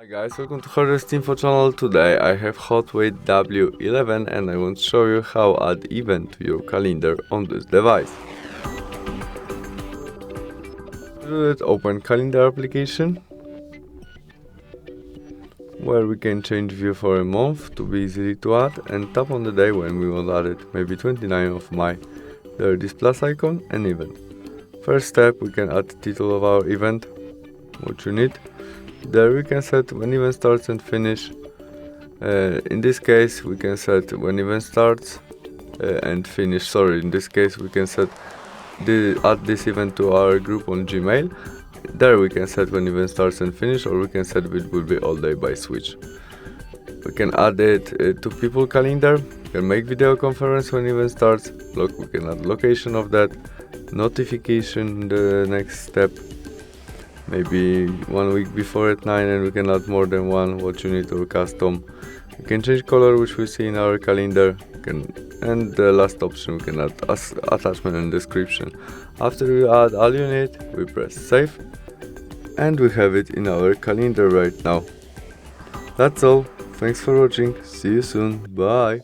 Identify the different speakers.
Speaker 1: Hi guys, welcome to Horror's Info channel. Today I have HOTWAV W11 and I want to show you how add event to your calendar on this device. To do it, open calendar application, where we can change view for a month to be easy to add, and tap on the day when we want to add it, maybe 29th of May. There is this plus icon and event. First step, we can add the title of our event, what you need. There we can set when event starts and finish. In this case we can set when event starts and finish. Sorry, in this case we can set add this event to our group on Gmail. There we can set when event starts and finish, or we can set it will be all day by switch. We can add it to people calendar. We can make video conference when event starts. Look, we can add location of that, notification the next step, maybe 1 week before at 9, and we can add more than one, what you need, or custom. We can change color, which we see in our calendar, and the last option we can add as attachment and description. After we add all you need, we press save, and we have it in our calendar right now. That's all. Thanks for watching. See you soon. Bye.